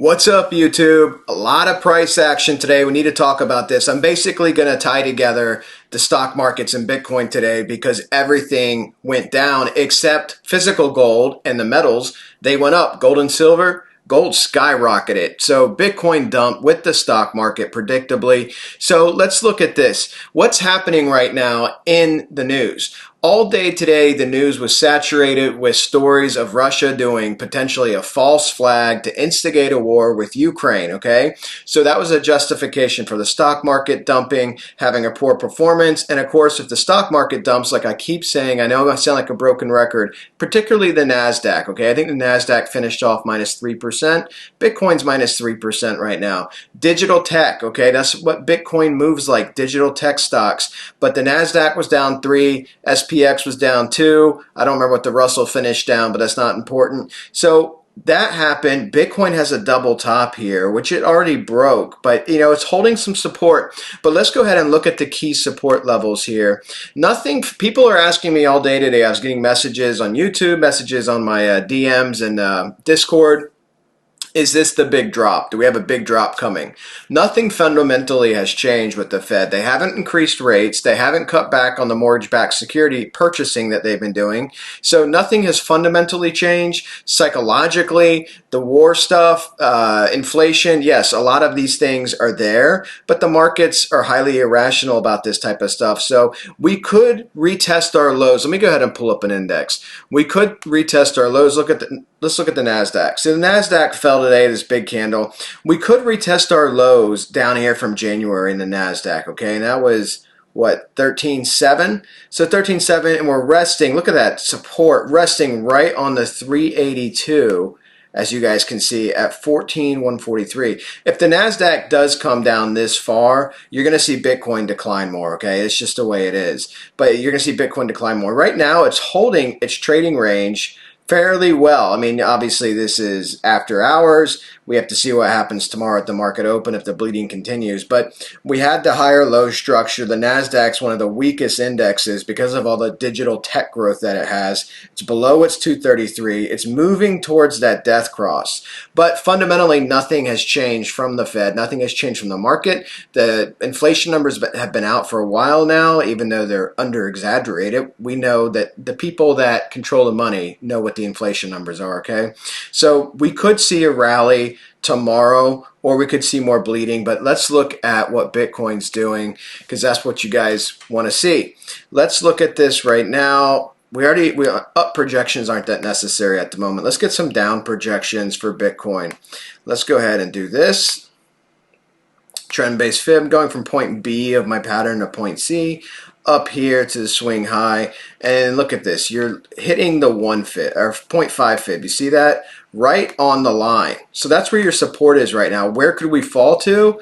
What's up, YouTube? A lot of price action today. We need to talk about this. I'm basically going to tie together the stock markets and Bitcoin today because everything went down except physical gold and the metals. They went up. Gold and silver, gold skyrocketed. So Bitcoin dumped with the stock market predictably. So let's look at this. What's happening right now in the news? All day today, the news was saturated with stories of Russia doing potentially a false flag to instigate a war with Ukraine, okay? So that was a justification for the stock market dumping, having a poor performance. And of course, if the stock market dumps, like I keep saying, I know I sound like a broken record, particularly the NASDAQ, okay? I think the NASDAQ finished off minus 3%. Bitcoin's minus 3% right now. Digital tech, okay? That's what Bitcoin moves like, digital tech stocks. But the NASDAQ was down 3%. SPX was down 2. I don't remember what the Russell finished down, but that's not important. So that happened. Bitcoin has a double top here, which it already broke, but it's holding some support. But let's go ahead and look at the key support levels here. Nothing, people are asking me all day today. I was getting messages on YouTube, messages on my DMs and Discord. Is this the big drop? Do we have a big drop coming? Nothing fundamentally has changed with the Fed. They haven't increased rates. They haven't cut back on the mortgage-backed security purchasing that they've been doing. So nothing has fundamentally changed. Psychologically, the war stuff, inflation, yes, a lot of these things are there, but the markets are highly irrational about this type of stuff. So we could retest our lows. Let me go ahead and pull up an index. We could retest our lows. Let's look at the NASDAQ. So the NASDAQ fell today, this big candle. We could retest our lows down here from January in the NASDAQ, okay? And that was, what, 13.7? So 13.7, and we're resting. Look at that support, resting right on the 382, as you guys can see, at 14,143. If the NASDAQ does come down this far, you're going to see Bitcoin decline more, okay? It's just the way it is. But you're going to see Bitcoin decline more. Right now, it's holding its trading range fairly well. I mean, obviously this is after hours. We have to see what happens tomorrow at the market open if the bleeding continues. But we had the higher low structure. The NASDAQ's one of the weakest indexes because of all the digital tech growth that it has. It's below its 233. It's moving towards that death cross. But fundamentally, nothing has changed from the Fed. Nothing has changed from the market. The inflation numbers have been out for a while now, even though they're under-exaggerated. We know that the people that control the money know what the inflation numbers are, okay? So we could see a rally tomorrow, or we could see more bleeding, but let's look at what Bitcoin's doing because that's what you guys want to see. Let's look at this right now. Up projections aren't that necessary at the moment. Let's get some down projections for Bitcoin. Let's go ahead and do this. Trend-based fib going from point B of my pattern to point C up here to the swing high, and look at this. You're hitting the 1 fib or 0.5 fib. You see that? Right on the line. So that's where your support is right now. Where could we fall to?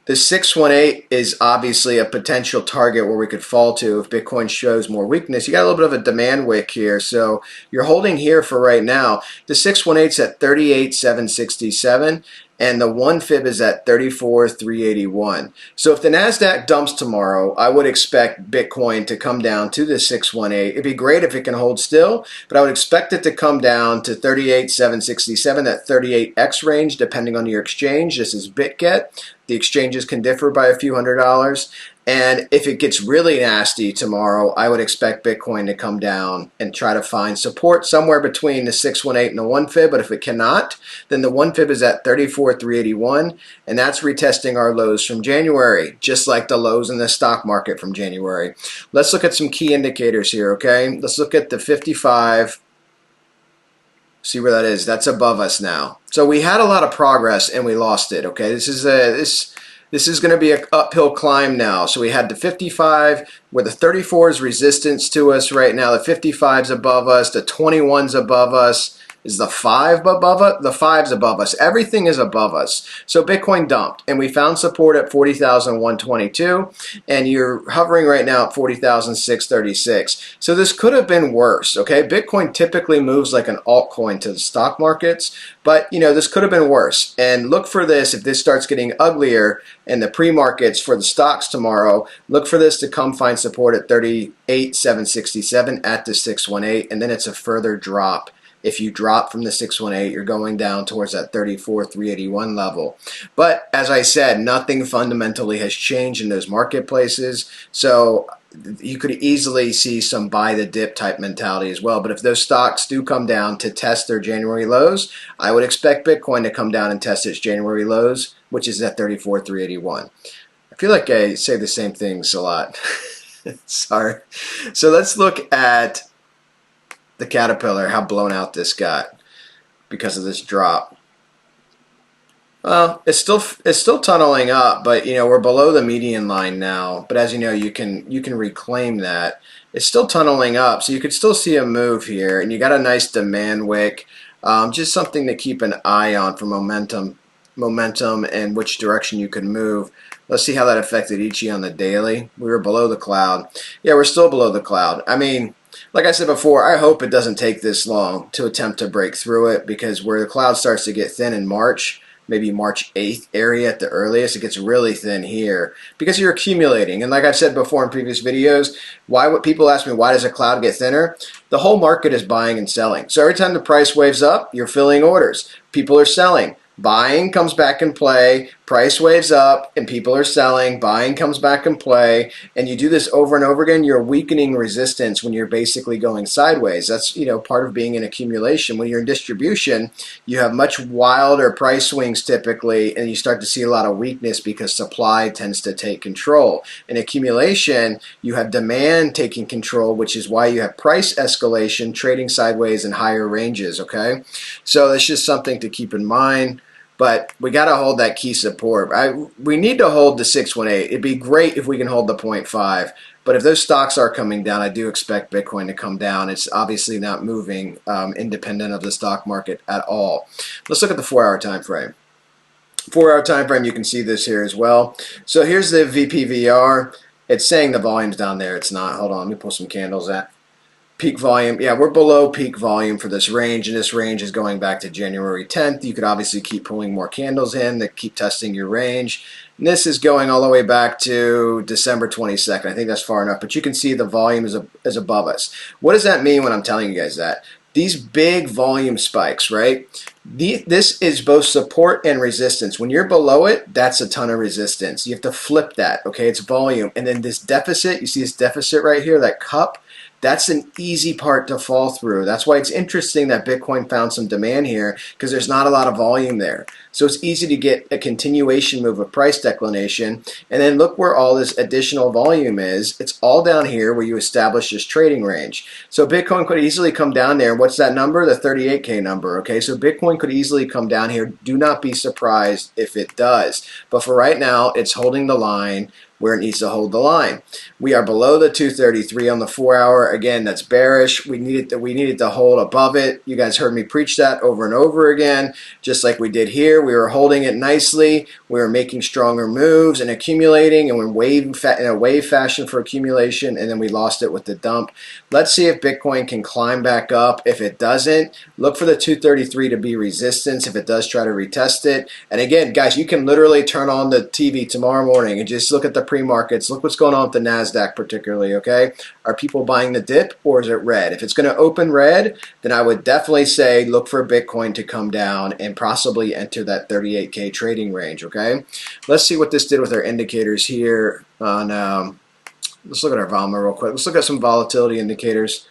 The 618 is obviously a potential target where we could fall to if Bitcoin shows more weakness. You got a little bit of a demand wick here, so you're holding here for right now. The 618 is at 38,767. And the 1 fib is at 34,381. So if the NASDAQ dumps tomorrow, I would expect Bitcoin to come down to the 618. It'd be great if it can hold still, but I would expect it to come down to 38,767, that 38X range, depending on your exchange. This is BITGET. The exchanges can differ by a few $100s. And if it gets really nasty tomorrow, I would expect Bitcoin to come down and try to find support somewhere between the 618 and the 1 fib. But if it cannot, then the 1 fib is at 34,381, and that's retesting our lows from January, just like the lows in the stock market from January. Let's look at some key indicators here, okay? Let's look at the 55. See where that is. That's above us now. So we had a lot of progress and we lost it, okay? This is going to be an uphill climb now. So we had the 55, where the 34 is resistance to us right now. The 55 is above us. The 21's above us. Is the 5 above us? The 5's above us. Everything is above us. So Bitcoin dumped, and we found support at 40,122, and you're hovering right now at 40,636. So this could have been worse, okay? Bitcoin typically moves like an altcoin to the stock markets, but this could have been worse. And look for this, if this starts getting uglier in the pre-markets for the stocks tomorrow, look for this to come find support at 38,767 at the 618, and then it's a further drop If you drop from the 618, you're going down towards that 34,381 level. But as I said, nothing fundamentally has changed in those marketplaces. So you could easily see some buy the dip type mentality as well. But if those stocks do come down to test their January lows, I would expect Bitcoin to come down and test its January lows, which is at 34,381. I feel like I say the same things a lot. Sorry. So let's look at the Caterpillar, how blown out this got because of this drop. Well, it's still tunneling up, but we're below the median line now. But as you know, you can reclaim that. It's still tunneling up, so you could still see a move here, and you got a nice demand wick. Just something to keep an eye on for momentum and which direction you could move. Let's see how that affected Ichi on the daily. We were below the cloud. Yeah, we're still below the cloud. I mean, like I said before, I hope it doesn't take this long to attempt to break through it, because where the cloud starts to get thin in March, maybe March 8th area at the earliest, it gets really thin here because you're accumulating. And like I've said before in previous videos, why would people ask me, why does a cloud get thinner? The whole market is buying and selling. So every time the price waves up, you're filling orders. People are selling. Buying comes back in play, price waves up, and people are selling, buying comes back in play, and you do this over and over again, you're weakening resistance when you're basically going sideways. That's part of being in accumulation. When you're in distribution, you have much wilder price swings typically, and you start to see a lot of weakness because supply tends to take control. In accumulation, you have demand taking control, which is why you have price escalation, trading sideways in higher ranges, okay? So that's just something to keep in mind. But we got to hold that key support. We need to hold the 618. It'd be great if we can hold the 0.5. But if those stocks are coming down, I do expect Bitcoin to come down. It's obviously not moving independent of the stock market at all. Let's look at the 4-hour time frame. 4-hour time frame, you can see this here as well. So here's the VPVR. It's saying the volume's down there. It's not. Hold on, let me pull some candles at. Peak volume, yeah, we're below peak volume for this range, and this range is going back to January 10th. You could obviously keep pulling more candles in that keep testing your range. And this is going all the way back to December 22nd. I think that's far enough, but you can see the volume is above us. What does that mean when I'm telling you guys that? These big volume spikes, right? This is both support and resistance. When you're below it, that's a ton of resistance. You have to flip that, okay? It's volume. And then this deficit, you see this deficit right here, that cup? That's an easy part to fall through. That's why it's interesting that Bitcoin found some demand here, because there's not a lot of volume there. So it's easy to get a continuation move of price declination. And then look where all this additional volume is. It's all down here where you establish this trading range. So Bitcoin could easily come down there. What's that number? The 38K number. Okay, so Bitcoin could easily come down here. Do not be surprised if it does. But for right now, it's holding the line where it needs to hold the line. We are below the 233 on the 4-hour. Again, that's bearish. We needed to hold above it. You guys heard me preach that over and over again, just like we did here. We were holding it nicely. We were making stronger moves and accumulating, and we're in a wave fashion for accumulation, and then we lost it with the dump. Let's see if Bitcoin can climb back up. If it doesn't, look for the 233 to be resistance if it does try to retest it. And again, guys, you can literally turn on the TV tomorrow morning and just look at the pre-markets. Look what's going on with the NASDAQ particularly, okay? Are people buying the dip, or is it red? If it's going to open red, then I would definitely say look for Bitcoin to come down and possibly enter that 38K trading range, okay? Let's see what this did with our indicators here on, let's look at our VAMA real quick. Let's look at some volatility indicators.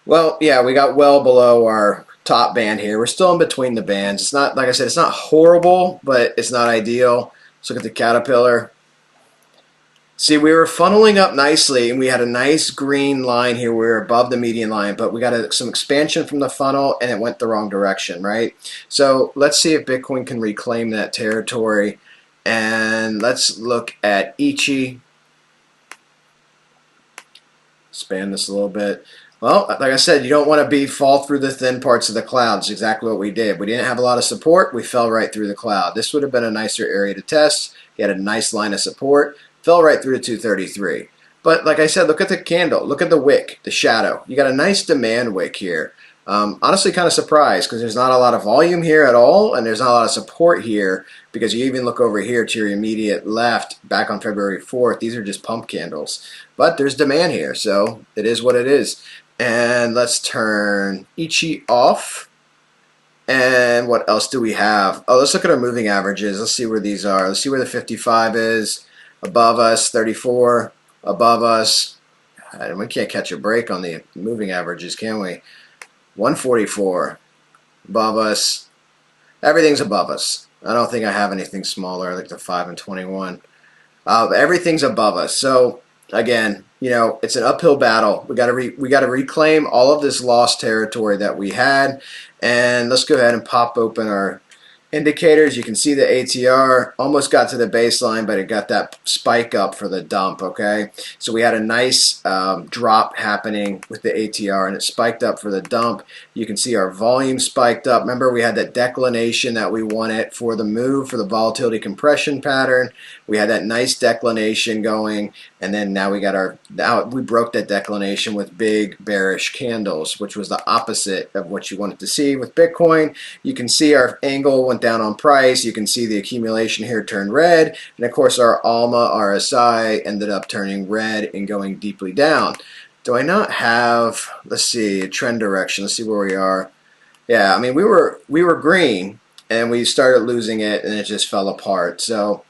Well, yeah, we got well below our top band here. We're still in between the bands. It's not, like I said, it's not horrible, but it's not ideal. Let's look at the Caterpillar. See, we were funneling up nicely, and we had a nice green line here. We were above the median line, but we got some expansion from the funnel, and it went the wrong direction, right? So let's see if Bitcoin can reclaim that territory. And let's look at Ichi. Expand this a little bit. Well, like I said, you don't want to fall through the thin parts of the cloud. It's exactly what we did. We didn't have a lot of support. We fell right through the cloud. This would have been a nicer area to test. You had a nice line of support. Fell right through to 233. But like I said, look at the candle. Look at the wick, the shadow. You got a nice demand wick here. Honestly, kind of surprised because there's not a lot of volume here at all, and there's not a lot of support here, because you even look over here to your immediate left back on February 4th. These are just pump candles. But there's demand here, so it is what it is. And let's turn Ichi off. And what else do we have? Oh, let's look at our moving averages. Let's see where these are. Let's see where the 55 is. Above us, 34. Above us. We can't catch a break on the moving averages, can we? 144. Above us. Everything's above us. I don't think I have anything smaller, like the 5 and 21. Everything's above us. So again, it's an uphill battle. We got to reclaim all of this lost territory that we had, and let's go ahead and pop open our indicators. You can see the ATR almost got to the baseline, but it got that spike up for the dump. Okay, so we had a nice drop happening with the ATR, and it spiked up for the dump. You can see our volume spiked up. Remember, we had that declination that we wanted for the move for the volatility compression pattern. We had that nice declination going, and then now we broke that declination with big bearish candles, which was the opposite of what you wanted to see with Bitcoin. You can see our angle went down on price. You can see the accumulation here turned red, and of course our ALMA RSI ended up turning red and going deeply down. Do I not have, let's see, a trend direction? Let's see where we are. Yeah, I mean we were green and we started losing it and it just fell apart. So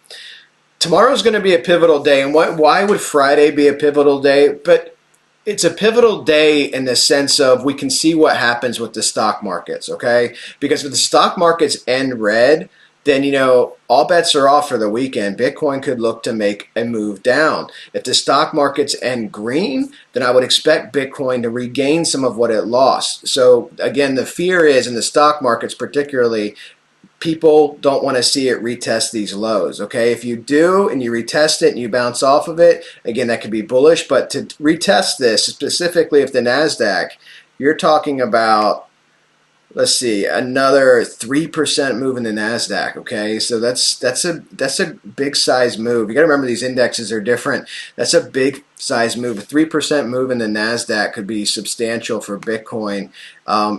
tomorrow's going to be a pivotal day. And why would Friday be a pivotal day? But it's a pivotal day in the sense of we can see what happens with the stock markets, okay? Because if the stock markets end red, then, all bets are off for the weekend. Bitcoin could look to make a move down. If the stock markets end green, then I would expect Bitcoin to regain some of what it lost. So again, the fear is in the stock markets particularly, people don't want to see it retest these lows, okay? If you do and you retest it and you bounce off of it, again, that could be bullish, but to retest this, specifically if the NASDAQ, you're talking about, let's see, another 3% move in the NASDAQ, okay? So that's a big size move. You got to remember these indexes are different. That's a big size move. A 3% move in the NASDAQ could be substantial for Bitcoin.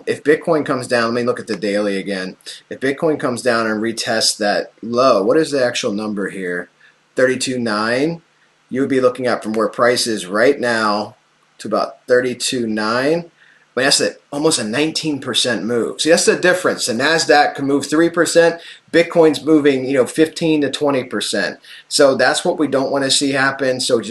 If Bitcoin comes down, let me look at the daily again. If Bitcoin comes down and retests that low, what is the actual number here? 32.9. You would be looking at from where price is right now to about 32.9. But that's almost a 19% move. See, that's the difference. The NASDAQ can move 3%. Bitcoin's moving, 15 to 20%. So that's what we don't want to see happen. So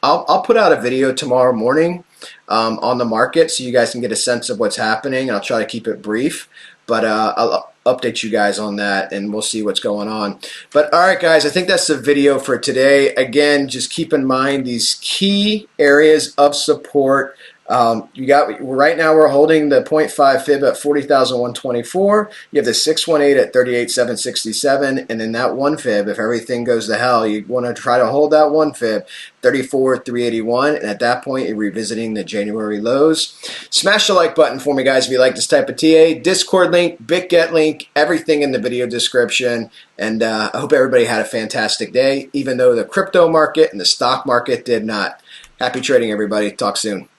I'll put out a video tomorrow morning on the market so you guys can get a sense of what's happening. I'll try to keep it brief, but I'll update you guys on that and we'll see what's going on. But all right, guys, I think that's the video for today. Again, just keep in mind these key areas of support. Right now we're holding the 0.5 fib at 40,124. You have the 618 at 38,767, and then that 1 fib, if everything goes to hell, you want to try to hold that 1 fib, 34,381, and at that point you're revisiting the January lows. Smash the like button for me, guys, if you like this type of TA. Discord link, BitGet link, everything in the video description. And I hope everybody had a fantastic day, even though the crypto market and the stock market did not. Happy trading, everybody. Talk soon.